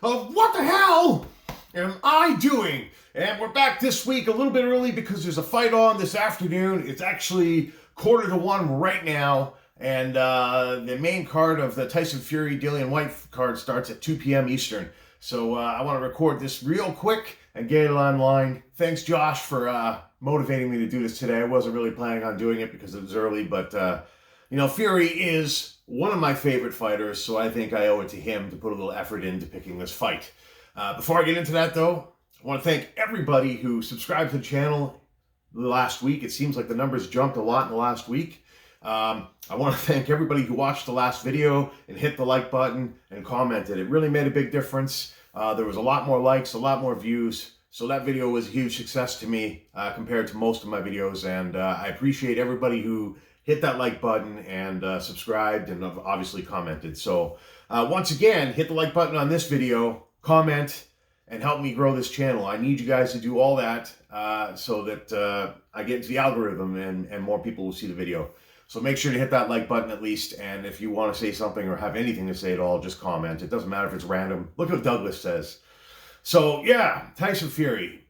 of what the hell am I doing? And we're back this week a little bit early because there's a fight on this afternoon. It's actually 1:45 right now. And the main card of the Tyson Fury Dillian Whyte card starts at 2 p.m. Eastern. So I want to record this real quick and get it online. Thanks, Josh, for motivating me to do this today. I wasn't really planning on doing it because it was early, but Fury is one of my favorite fighters, so I think I owe it to him to put a little effort into picking this fight. Before I get into that, though, I want to thank everybody who subscribed to the channel last week. It seems like the numbers jumped a lot in the last week. I want to thank everybody who watched the last video and hit the like button and commented. It really made a big difference. There was a lot more likes, a lot more views. So that video was a huge success to me compared to most of my videos. And I appreciate everybody who hit that like button and subscribed and obviously commented. So once again, hit the like button on this video, comment, and help me grow this channel. I need you guys to do all that so that I get into the algorithm and more people will see the video. So make sure to hit that like button at least, and if you want to say something or have anything to say at all, just comment. It doesn't matter if it's random. Look what Douglas says. So yeah, Tyson Fury.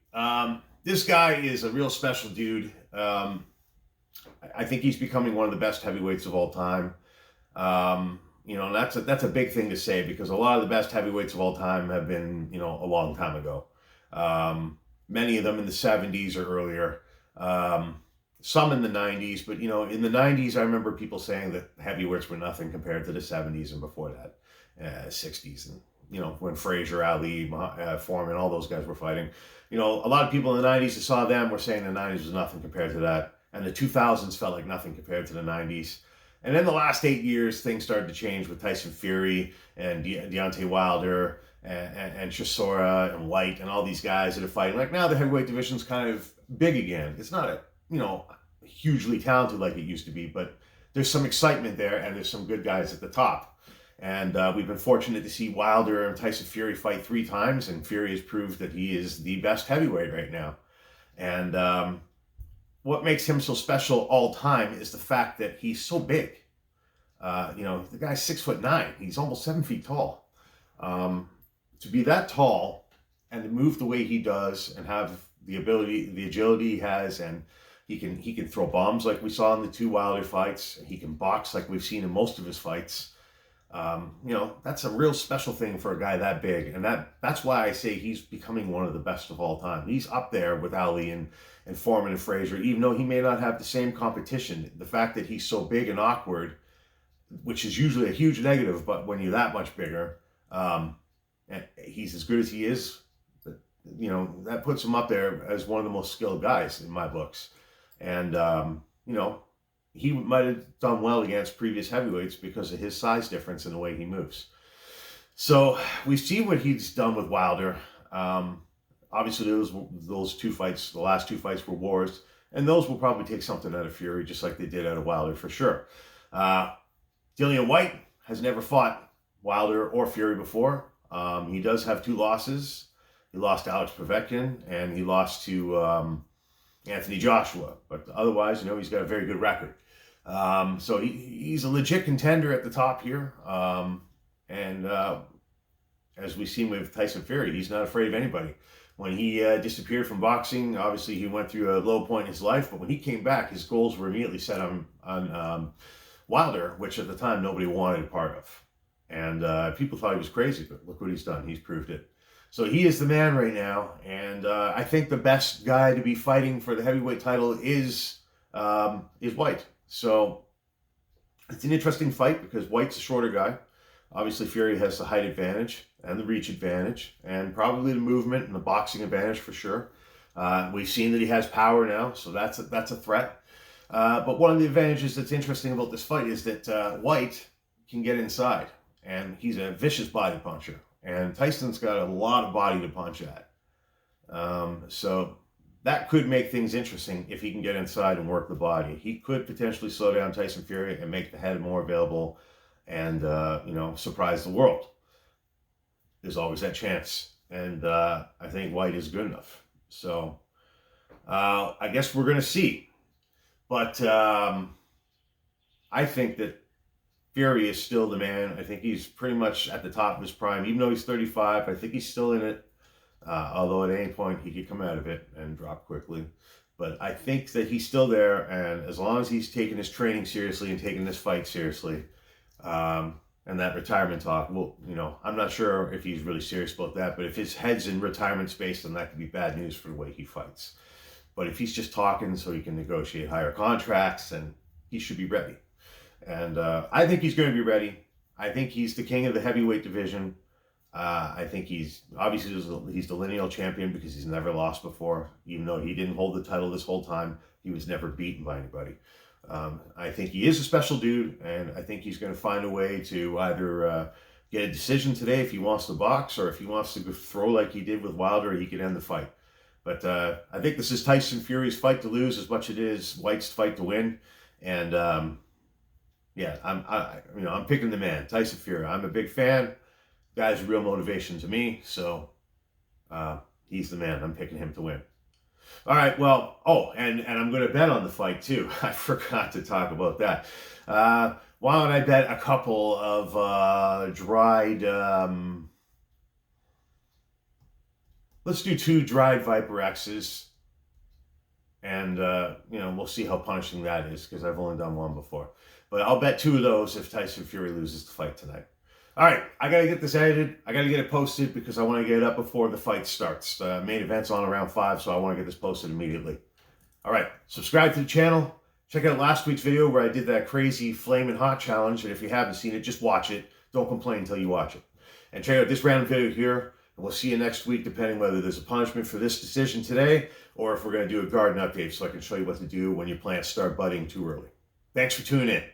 This guy is a real special dude. I think he's becoming one of the best heavyweights of all time. That's a big thing to say because a lot of the best heavyweights of all time have been, a long time ago. Many of them in the 70s or earlier. Some in the 90s, but in the 90s, I remember people saying that heavyweights were nothing compared to the 70s and before that, 60s, and when Frazier, Ali, Foreman, all those guys were fighting. A lot of people in the 90s that saw them were saying the 90s was nothing compared to that, and the 2000s felt like nothing compared to the 90s. And in the last 8 years, things started to change with Tyson Fury and Deontay Wilder and Chisora and White and all these guys that are fighting. Like now, the heavyweight division's kind of big again. It's not hugely talented like it used to be, but there's some excitement there and there's some good guys at the top. And we've been fortunate to see Wilder and Tyson Fury fight 3 times, and Fury has proved that he is the best heavyweight right now. And what makes him so special all time is the fact that he's so big. The guy's 6'9". He's almost 7 feet tall. To be that tall and to move the way he does and have the ability, the agility he has, and he can throw bombs like we saw in the 2 Wilder fights. He can box like we've seen in most of his fights. That's a real special thing for a guy that big, and that's why I say he's becoming one of the best of all time. He's up there with Ali and Foreman and Frazier, even though he may not have the same competition. The fact that he's so big and awkward, which is usually a huge negative, but when you're that much bigger, and he's as good as he is, that puts him up there as one of the most skilled guys in my books. And, he might have done well against previous heavyweights because of his size difference and the way he moves. So we see what he's done with Wilder. Obviously, those 2 fights, the last 2 fights were wars, and those will probably take something out of Fury, just like they did out of Wilder for sure. Dillian Whyte has never fought Wilder or Fury before. He does have 2 losses. He lost to Alex Povetkin, and he lost to Anthony Joshua, but otherwise, he's got a very good record. So he's a legit contender at the top here. And as we've seen with Tyson Fury, he's not afraid of anybody. When he disappeared from boxing, obviously he went through a low point in his life, but when he came back, his goals were immediately set on Wilder, which at the time nobody wanted a part of. And people thought he was crazy, but look what he's done. He's proved it. So he is the man right now, and I think the best guy to be fighting for the heavyweight title is Whyte. So it's an interesting fight because Whyte's a shorter guy. Obviously, Fury has the height advantage and the reach advantage, and probably the movement and the boxing advantage for sure. We've seen that he has power now, so that's a threat. But one of the advantages that's interesting about this fight is that Whyte can get inside, and he's a vicious body puncher. And Tyson's got a lot of body to punch at. So that could make things interesting if he can get inside and work the body. He could potentially slow down Tyson Fury and make the head more available and, surprise the world. There's always that chance. And I think Whyte is good enough. So I guess we're going to see. But I think that Fury is still the man. I think he's pretty much at the top of his prime. Even though he's 35, I think he's still in it. Although at any point he could come out of it and drop quickly. But I think that he's still there, and as long as he's taking his training seriously and taking this fight seriously, and that retirement talk, well, you know, I'm not sure if he's really serious about that, but if his head's in retirement space, then that could be bad news for the way he fights. But if he's just talking so he can negotiate higher contracts, then he should be ready. And I think he's going to be ready. I think he's the king of the heavyweight division. I think he's the lineal champion because he's never lost before. Even though he didn't hold the title this whole time, he was never beaten by anybody. I think he is a special dude, and I think he's going to find a way to either get a decision today if he wants to box, or if he wants to go throw like he did with Wilder, he could end the fight. But I think this is Tyson Fury's fight to lose as much as it is Whyte's fight to win. And yeah, I'm picking the man, Tyson Fury. I'm a big fan. Guy's real motivation to me, so he's the man. I'm picking him to win. All right, well, and I'm going to bet on the fight too. I forgot to talk about that. Why don't I bet a couple of dried, let's do 2 dried Viper X's, and we'll see how punishing that is, because I've only done one before. But I'll bet 2 of those if Tyson Fury loses the fight tonight. All right, I got to get this edited. I got to get it posted because I want to get it up before the fight starts. The main event's on around 5, so I want to get this posted immediately. All right, subscribe to the channel. Check out last week's video where I did that crazy Flamin' Hot challenge. And if you haven't seen it, just watch it. Don't complain until you watch it. And check out this random video here. And we'll see you next week, depending whether there's a punishment for this decision today or if we're going to do a garden update so I can show you what to do when your plants start budding too early. Thanks for tuning in.